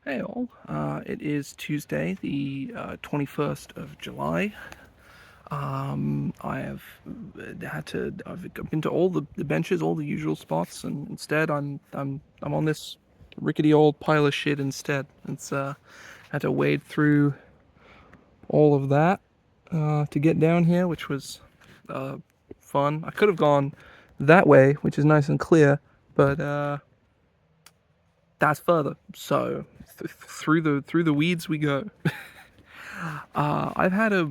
Hey all, it is Tuesday, the 21st of July. I've been to all the benches, all the usual spots, and instead I'm on this rickety old pile of shit instead. It's had to wade through all of that to get down here, which was uh, fun. I could have gone that way, which is nice and clear, but that's further. So through the weeds we go. I've had a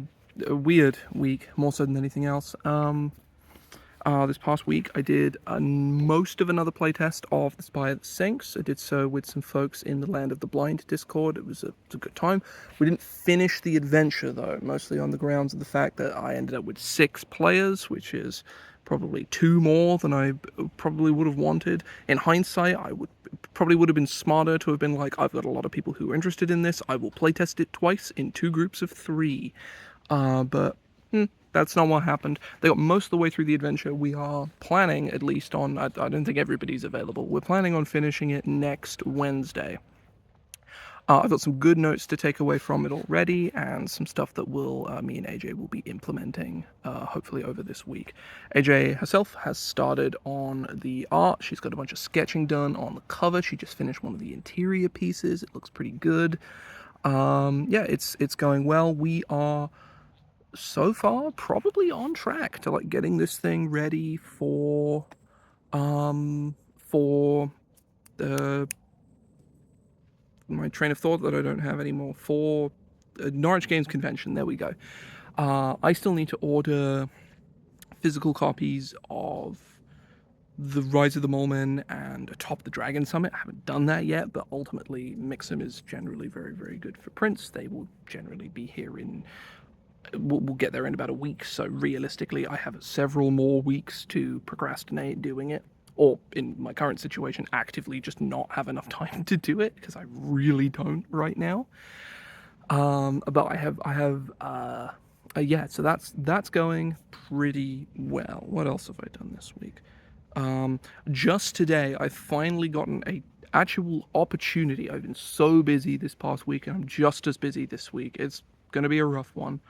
weird week, more so than anything else. This past week, I did most of another playtest of The Spy That Sinks. I did so with some folks in the Land of the Blind Discord. It was a good time. We didn't finish the adventure, though, mostly on the grounds of the fact that I ended up with 6 players, which is probably 2 more than I probably would have wanted. In hindsight, I probably would have been smarter to have been like, I've got a lot of people who are interested in this. I will playtest it twice in 2 groups of 3. But that's not what happened. They got most of the way through the adventure. We are planning, at least on, I don't think everybody's available. We're planning on finishing it next Wednesday. I've got some good notes to take away from it already, and some stuff that me and AJ will be implementing, hopefully over this week. AJ herself has started on the art. She's got a bunch of sketching done on the cover. She just finished one of the interior pieces. It looks pretty good. Yeah, it's going well. We are so far probably on track to like getting this thing ready for the my train of thought that I don't have anymore, for Norwich Games Convention. There we go. I still need to order physical copies of the Rise of the Mole Men and Atop the Dragon Summit. I haven't done that yet, but ultimately Mixam is generally very, very good for prints. They will generally be here in we'll get there in about a week, so realistically I have several more weeks to procrastinate doing it, or in my current situation actively just not have enough time to do it, because I really don't right now. But yeah, so that's going pretty well. What else have I done this week? Just today I've finally gotten a actual opportunity. I've been so busy this past week, and I'm just as busy this week. It's gonna be a rough one.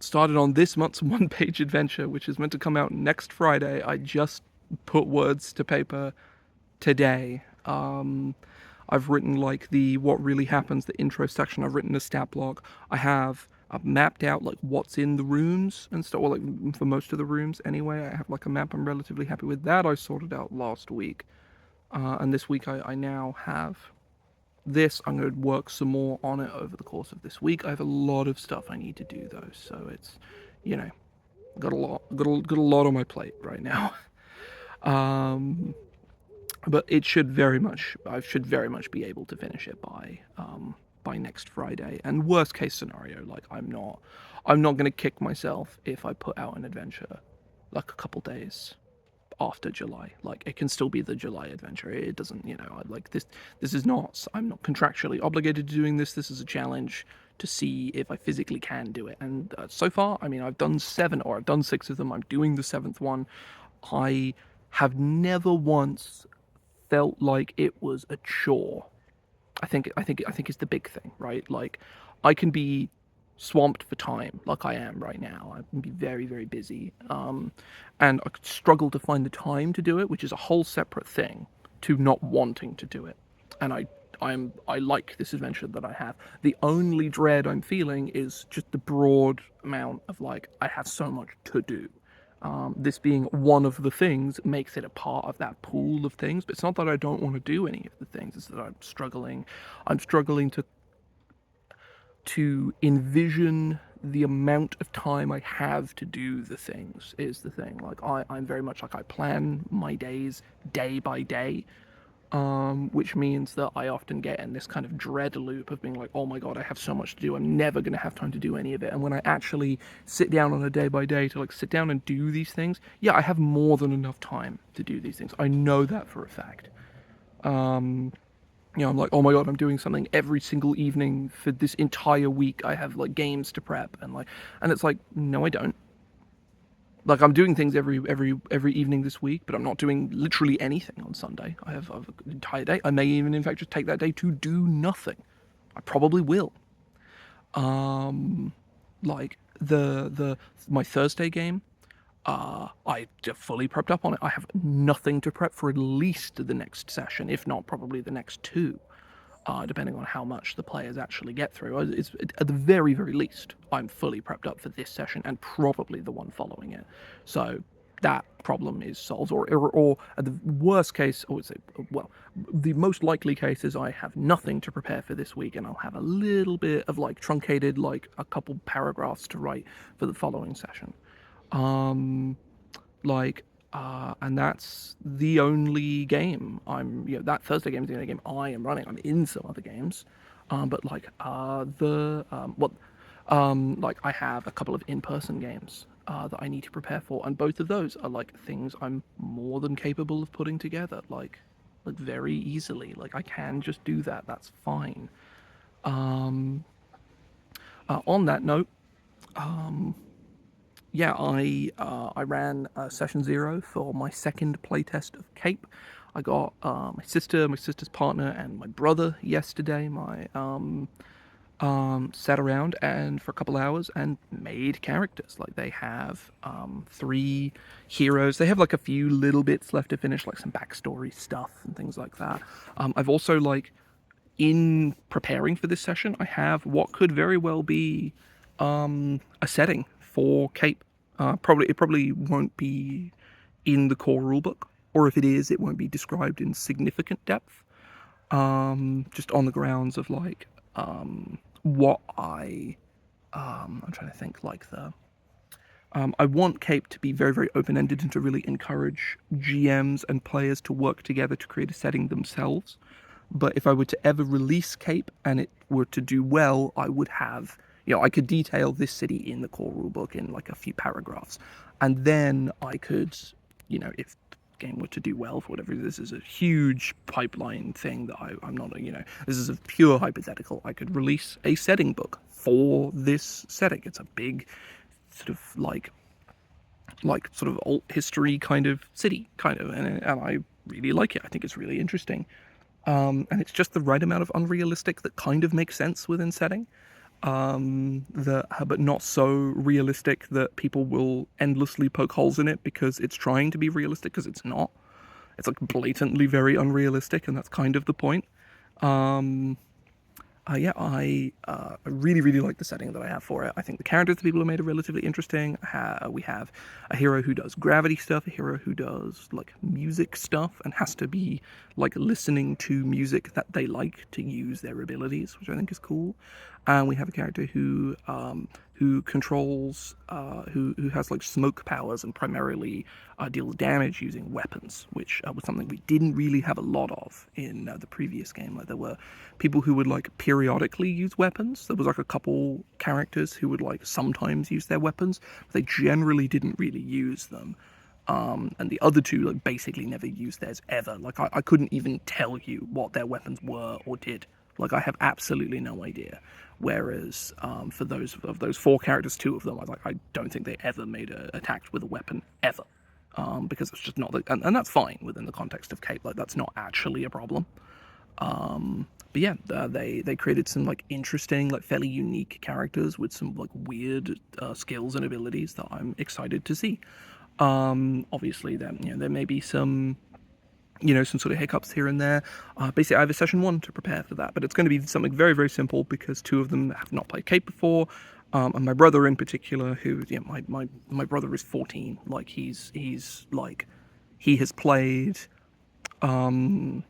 Started on this month's one-page adventure, which is meant to come out next Friday. I just put words to paper today. I've written like the what really happens, the intro section. I've written a stat block. I've mapped out like what's in the rooms and stuff, or like for most of the rooms anyway. I have like a map. I'm relatively happy with that. I sorted out last week, and this week I now have this. I'm going to work some more on it over the course of this week. I have a lot of stuff I need to do though, so it's, you know, got a lot on my plate right now. But I should very much be able to finish it by next Friday. And worst case scenario, like I'm not going to kick myself if I put out an adventure like a couple days after July. Like it can still be the July adventure. It doesn't, like this is not, I'm not contractually obligated to doing this. This is a challenge to see if I physically can do it. And so far, I mean, I've done 7, or I've done 6 of them. I'm doing the 7th one. I have never once felt like it was a chore. I think it's the big thing, right? Like I can be swamped for time like I am right now. I can be very, very busy. And I could struggle to find the time to do it, which is a whole separate thing to not wanting to do it. And I like this adventure that I have. The only dread I'm feeling is just the broad amount of like, I have so much to do. This being one of the things makes it a part of that pool of things, but it's not that I don't want to do any of the things, it's that I'm struggling to envision the amount of time I have to do the things is the thing. Like I'm very much like I plan my days day by day, which means that I often get in this kind of dread loop of being like, oh my god, I have so much to do, I'm never going to have time to do any of it. And when I actually sit down on a day by day to like sit down and do these things, yeah, I have more than enough time to do these things. I know that for a fact. I'm like, oh my god, I'm doing something every single evening for this entire week. I have like games to prep, and it's like, no, I don't. Like I'm doing things every evening this week, but I'm not doing literally anything on Sunday. I've an entire day. I may even, in fact, just take that day to do nothing. I probably will. Um, like the my Thursday game, I fully prepped up on it. I have nothing to prep for at least the next session, if not probably the next two, depending on how much the players actually get through. It's at the very, very least, I'm fully prepped up for this session and probably the one following it. So that problem is solved, or at the worst case, or say, well, the most likely case is I have nothing to prepare for this week, and I'll have a little bit of like truncated, like a couple paragraphs to write for the following session. Um, like, and that's the only game that Thursday game is the only game I am running. I'm in some other games, but like like I have a couple of in-person games that I need to prepare for, and both of those are like things I'm more than capable of putting together, like very easily. Like I can just do that. That's fine. Um, on that note, yeah, I ran session 0 for my second playtest of Cape. I got my sister's partner, and my brother yesterday. My sat around and for a couple hours and made characters. Like they have 3 heroes. They have like a few little bits left to finish, like some backstory stuff and things like that. I've also like in preparing for this session, I have what could very well be a setting for Cape. It probably won't be in the core rulebook, or if it is, it won't be described in significant depth. Just on the grounds of like what I'm trying to think like the. I want Cape to be very, very open-ended and to really encourage GMs and players to work together to create a setting themselves. But if I were to ever release Cape and it were to do well, I would have, I could detail this city in the core rulebook in like a few paragraphs. And then I could, if the game were to do well for whatever, this is a huge pipeline thing that I'm not, this is a pure hypothetical. I could release a setting book for this setting. It's a big sort of like sort of alt history kind of city, kind of, and I really like it. I think it's really interesting. And it's just the right amount of unrealistic that kind of makes sense within setting, but not so realistic that people will endlessly poke holes in it because it's trying to be realistic, because it's not. It's like blatantly very unrealistic, and that's kind of the point. Yeah, I really, really like the setting that I have for it. I think the characters that people have made are relatively interesting. We have a hero who does gravity stuff, a hero who does like music stuff and has to be like listening to music that they like to use their abilities, which I think is cool. And we have a character who controls, who has like smoke powers and primarily deals damage using weapons, which was something we didn't really have a lot of in the previous game. Like there were people who would like periodically use weapons. There was like a couple characters who would like sometimes use their weapons, but they generally didn't really use them. And the other two like basically never used theirs ever. Like I couldn't even tell you what their weapons were or did. Like I have absolutely no idea. Whereas for those 4 characters, 2 of them, I don't think they ever attacked with a weapon ever, because it's just not, and that's fine within the context of Cape. Like that's not actually a problem. But yeah, they created some like interesting, like fairly unique characters with some like weird skills and abilities that I'm excited to see. Obviously, there may be some some sort of hiccups here and there. Basically, I have a session 1 to prepare for that, but it's going to be something very, very simple because 2 of them have not played Cape before, and my brother in particular, who my brother is 14, like he's like he has played a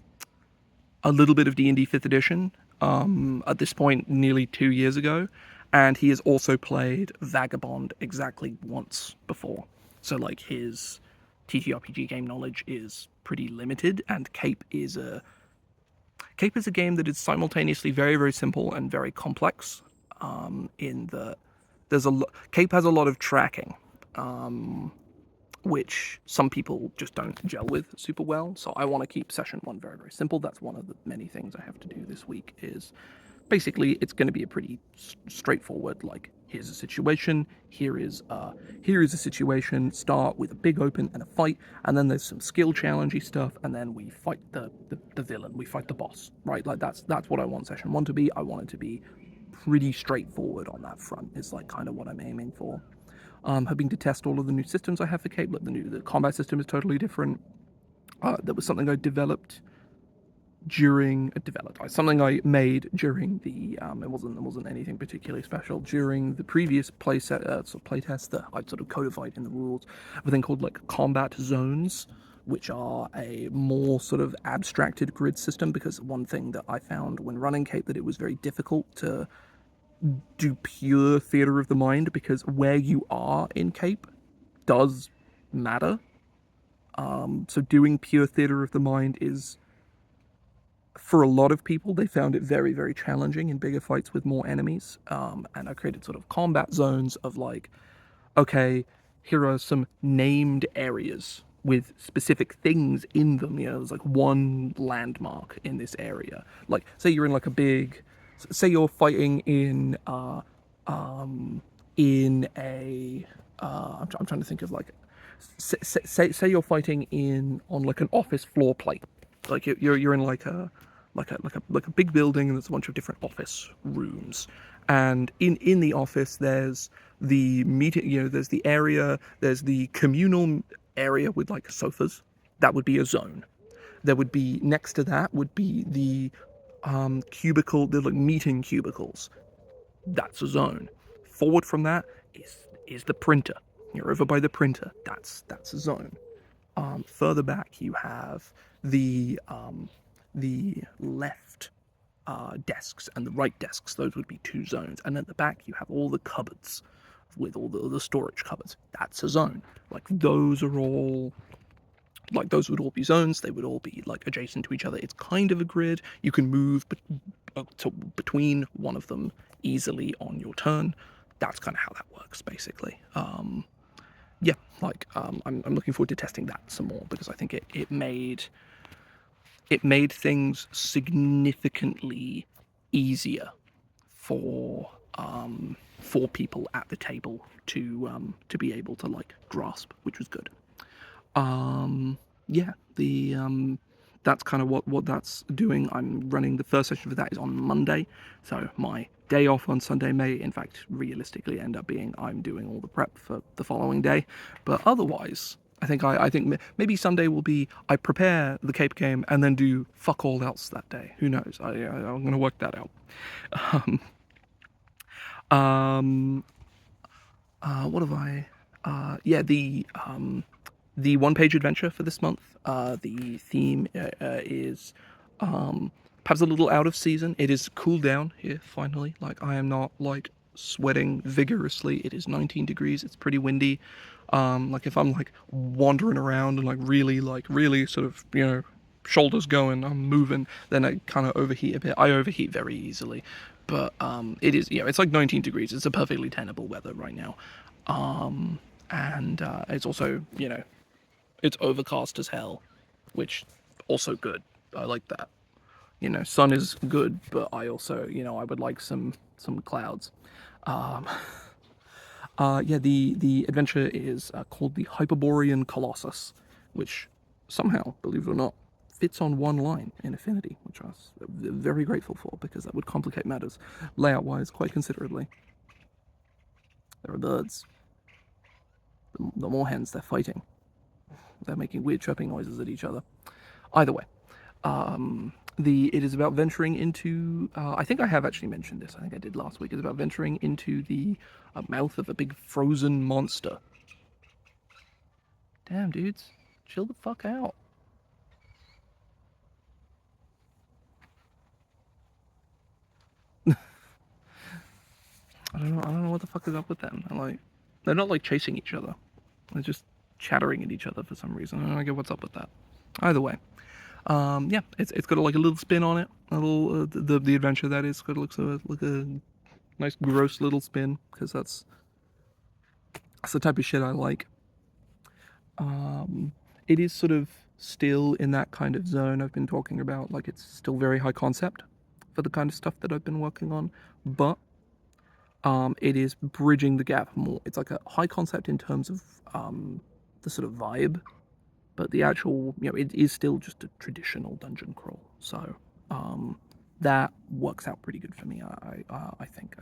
little bit of D&D 5th edition at this point nearly 2 years ago, and he has also played Vagabond exactly once before. So like his TTRPG game knowledge is pretty limited, and Cape is a game that is simultaneously very, very simple and very complex. In that Cape has a lot of tracking, which some people just don't gel with super well. So I want to keep session 1 very, very simple. That's one of the many things I have to do this week, is basically it's going to be a pretty straightforward, like, here's a situation, here is a situation, start with a big open and a fight, and then there's some skill challengey stuff, and then we fight the villain, we fight the boss, right? Like, that's what I want session 1 to be. I want it to be pretty straightforward on that front, is like kind of what I'm aiming for. Hoping to test all of the new systems I have for Cape. Like, the combat system is totally different. That was something I developed something I made during the it wasn't anything particularly special during the previous playtest that I'd sort of codified in the rules, a thing called like combat zones, which are a more sort of abstracted grid system, because one thing that I found when running Cape, that it was very difficult to do pure theater of the mind, because where you are in Cape does matter. So doing pure theater of the mind is, for a lot of people, they found it very, very challenging in bigger fights with more enemies. And I created sort of combat zones of like, okay, here are some named areas with specific things in them. You know, there's like one landmark in this area. Like, say you're in like a big, say you're fighting in a, I'm trying to think of like, say you're fighting on like an office floor plate. Like you're in like a big building, and there's a bunch of different office rooms, and in the office there's the meeting, you know, there's the area, there's the communal area with like sofas. That would be a zone. There would be, next to that would be the the like meeting cubicles. That's a zone. Forward from that is the printer. You're over by the printer. That's a zone. Further back, you have the left desks and the right desks. Those would be 2 zones. And at the back, you have all the cupboards with all the storage cupboards. That's a zone. Like, those would all be zones. They would all be like adjacent to each other. It's kind of a grid. You can move between one of them easily on your turn. That's kind of how that works, basically. Yeah, like, I'm looking forward to testing that some more, because I think it made things significantly easier for people at the table to be able to like grasp, which was good. Yeah, that's kind of what that's doing. I'm running, the first session for that is on Monday, so my day off on Sunday may in fact realistically end up being I'm doing all the prep for the following day. But otherwise, I think maybe Sunday will be I prepare the Cape game and then do fuck all else that day. Who knows? I'm gonna work that out. What have I? Yeah, the one-page adventure for this month. The theme is perhaps a little out of season. It is cooled down here finally. Like, I am not like sweating vigorously. It is 19 degrees. It's pretty windy. Like, if I'm like wandering around and like really sort of, you know, shoulders going, I'm moving, then I kind of overheat a bit. I overheat very easily. But it is, you know, it's like 19 degrees. It's a perfectly tenable weather right now. And it's also, you know, it's overcast as hell, which also good. I like that. You know, sun is good, but I also, you know, I would like some clouds. Yeah, the adventure is called the Hyperborean Colossus, which somehow, believe it or not, fits on one line in Affinity, which I was very grateful for, because that would complicate matters layout-wise quite considerably. There are birds. The more hens, they're fighting. They're making weird chirping noises at each other. Either way, it is about venturing into. I think I have actually mentioned this. I think I did last week. It's about venturing into the mouth of a big frozen monster. Damn, dudes, chill the fuck out. I don't know what the fuck is up with them. They're not like chasing each other. They're just chattering at each other for some reason. I don't get what's up with that. Either way, yeah, it's got like a little spin on it. A little the adventure, that is, got looks like a nice gross little spin, because that's the type of shit I like. It is sort of still in that kind of zone I've been talking about. Like, it's still very high concept. for the kind of stuff that I've been working on, but it is bridging the gap more. It's like a high concept in terms of the sort of vibe, but the actual, it is still just a traditional dungeon crawl. So that works out pretty good for me. I think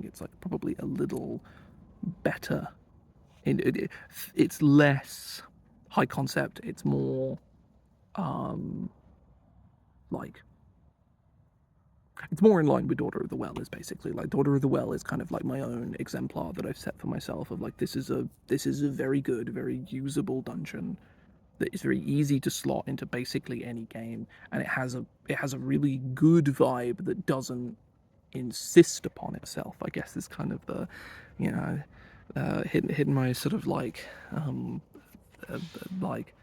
it's like probably a little better. It's less high concept. It's more like it's more in line with Daughter of the Well. Is basically like Daughter of the Well is kind of like my own exemplar that I've set for myself of like this is a very good, very usable dungeon that is very easy to slot into basically any game, and it has a really good vibe that doesn't insist upon itself. I guess is kind of the, hitting my sort of like like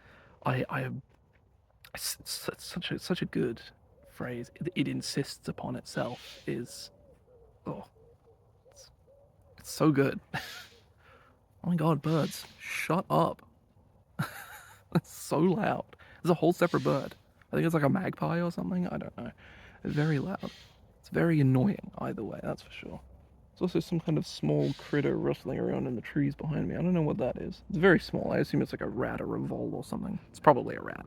I it's such a good phrase. It insists upon itself is, oh, it's so good. Oh my god, birds, shut up. It's so loud. There's a whole separate bird. I think it's like a magpie or something. I don't know. It's very loud. It's very annoying either way, that's for sure. There's also some kind of small critter rustling around in the trees behind me. I don't know what that is. It's very small. I assume it's like a rat or a vole or something. It's probably a rat.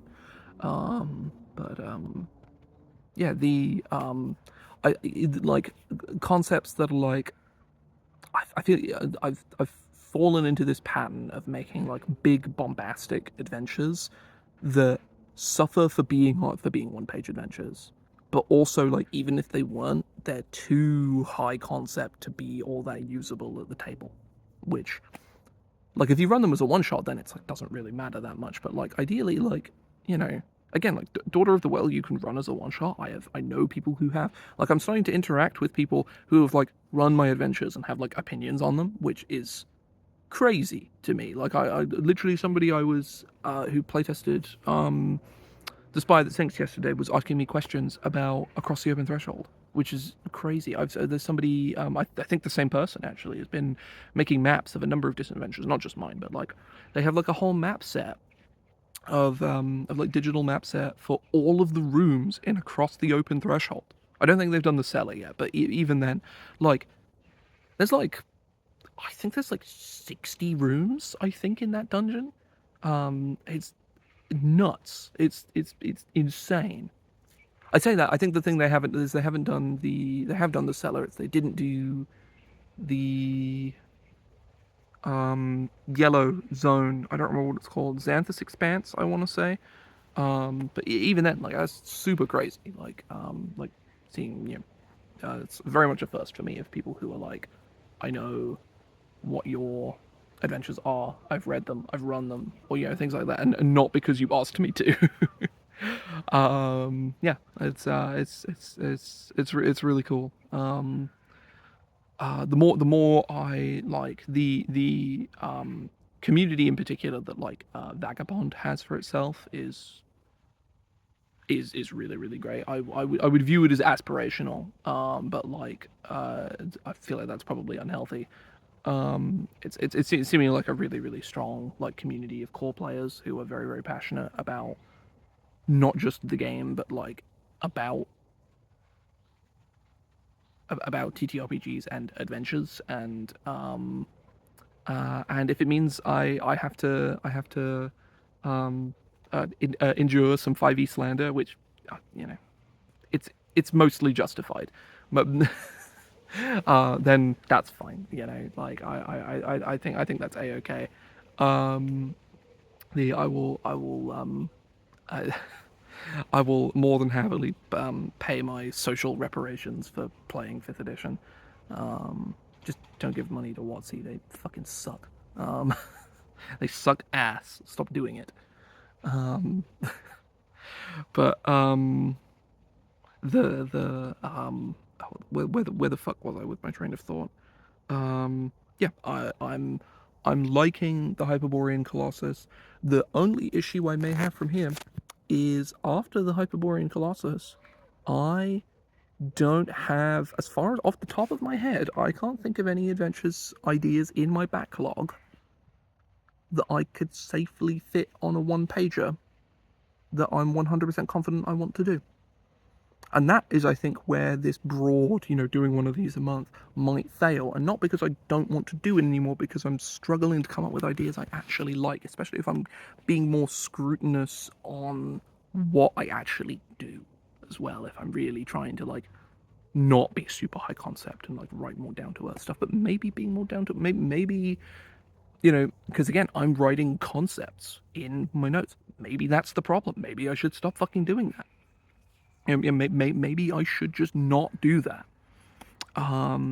Yeah, like concepts that are like, I feel I've fallen into this pattern of making like big bombastic adventures that suffer for being one-page adventures, but also like even if they weren't, they're too high concept to be all that usable at the table. Which, like, if you run them as a one-shot, then it's like doesn't really matter that much. But like ideally, like, again, like Daughter of the Well, you can run as a one-shot. I know people who have. Like, I'm starting to interact with people who have like run my adventures and have like opinions on them, which is crazy to me. Like, I literally somebody I was who playtested The Spy That Sinks yesterday was asking me questions about Across the Open Threshold, which is crazy. There's somebody, I think the same person actually, has been making maps of a number of different adventures, not just mine, but like they have like a whole map set of like digital map set for all of the rooms in Across the Open Threshold. I don't think they've done the cellar yet, but even then, like there's like, I think there's like 60 rooms, I think, in that dungeon. It's nuts. It's insane. I say that. I think the thing they haven't is they have done the cellar. They didn't do the yellow zone. I don't remember what it's called. Xanthus Expanse, I want to say. But even then, like that's super crazy. Like seeing it's very much a first for me of people who are like, I know what your adventures are. I've read them. I've run them, or things like that, and not because you asked me to. Yeah, it's really cool. The more I like the community in particular that like Vagabond has for itself is really really great. I would view it as aspirational, but like I feel like that's probably unhealthy. It's seeming like a really really strong like community of core players who are very very passionate about not just the game but like about TTRPGs and adventures, and if it means I have to endure some 5e slander, which it's mostly justified, but then that's fine. Like I think that's a-okay. The I will more than happily pay my social reparations for playing 5th edition. Just don't give money to WotC. They fucking suck. They suck ass. Stop doing it. But where the fuck was I with my train of thought? Yeah, I'm liking the Hyperborean Colossus. The only issue I may have from here is after the Hyperborean Colossus, I don't have, as far as off the top of my head, I can't think of any adventures ideas in my backlog that I could safely fit on a one-pager that I'm 100% confident I want to do. And that is, I think, where this broad, doing one of these a month might fail. And not because I don't want to do it anymore, because I'm struggling to come up with ideas I actually like, especially if I'm being more scrutinous on what I actually do as well. If I'm really trying to, like, not be super high concept and, like, write more down to earth stuff, but maybe being more down to, maybe, because again, I'm writing concepts in my notes. Maybe that's the problem. Maybe I should stop fucking doing that. Maybe I should just not do that.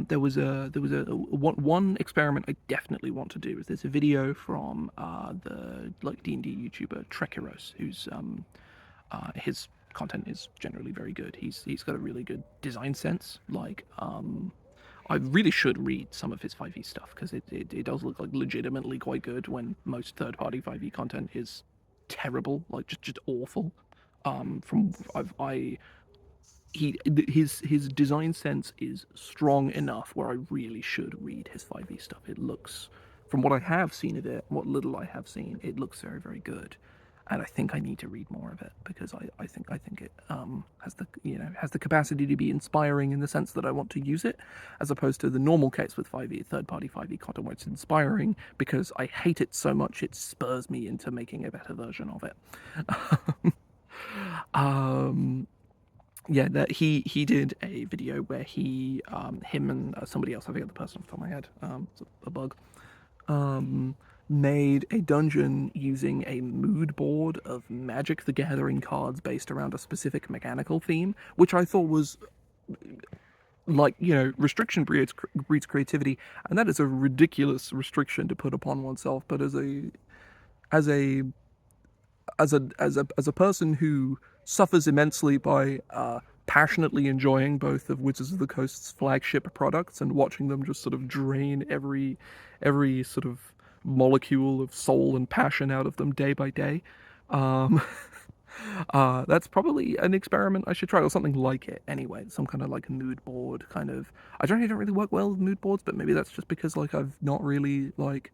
There was a one experiment I definitely want to do. Is there's a video from the like D&D YouTuber Trekeros, who's his content is generally very good. He's got a really good design sense. I really should read some of his 5e stuff, because it does look like legitimately quite good when most third-party 5e content is terrible, like just awful. From his design sense is strong enough where I really should read his 5e stuff. It looks, from what I have seen of it, what little I have seen, it looks very, very good. And I think I need to read more of it, because I think it has the capacity to be inspiring in the sense that I want to use it, as opposed to the normal case with 5e, third-party 5e content, where it's inspiring because I hate it so much it spurs me into making a better version of it. Yeah, that he did a video where him and somebody else, I forget the person off the top of my head, it's a bug, made a dungeon using a mood board of Magic the Gathering cards based around a specific mechanical theme, which I thought was, like, restriction breeds creativity, and that is a ridiculous restriction to put upon oneself. But as a person who suffers immensely by passionately enjoying both of Wizards of the Coast's flagship products and watching them just sort of drain every sort of molecule of soul and passion out of them day by day, um, that's probably an experiment I should try, or something like it anyway. Some kind of like mood board kind of. I don't really work well with mood boards, but maybe that's just because, like, I've not really, like,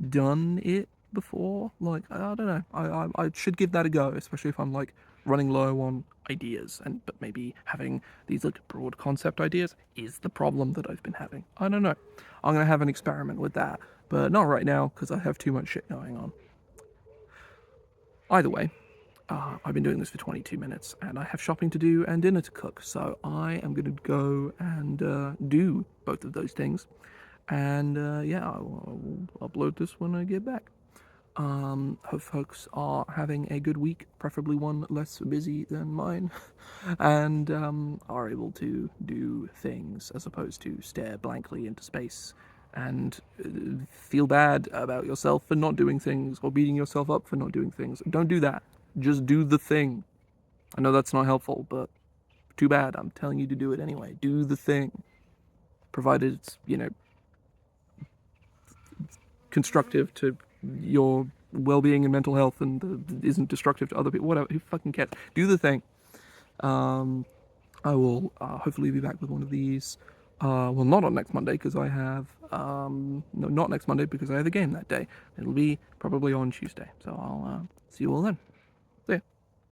done it before. Like, I don't know. I should give that a go, especially if I'm, like, running low on ideas. But maybe having these, like, broad concept ideas is the problem that I've been having. I don't know. I'm gonna have an experiment with that, but not right now because I have too much shit going on. Either way, I've been doing this for 22 minutes, and I have shopping to do and dinner to cook, so I am going to go and do both of those things. And yeah, I'll upload this when I get back. Hope folks are having a good week, preferably one less busy than mine, and are able to do things as opposed to stare blankly into space and feel bad about yourself for not doing things, or beating yourself up for not doing things. Don't do that. Just do the thing. I know that's not helpful, but too bad. I'm telling you to do it anyway. Do the thing. Provided it's, constructive to your well-being and mental health, and isn't destructive to other people. Whatever. Who fucking cares? Do the thing. I will hopefully be back with one of these. Well, not on next Monday, because I have no, not next Monday, because I have a game that day. It'll be probably on Tuesday. So I'll see you all then. See ya.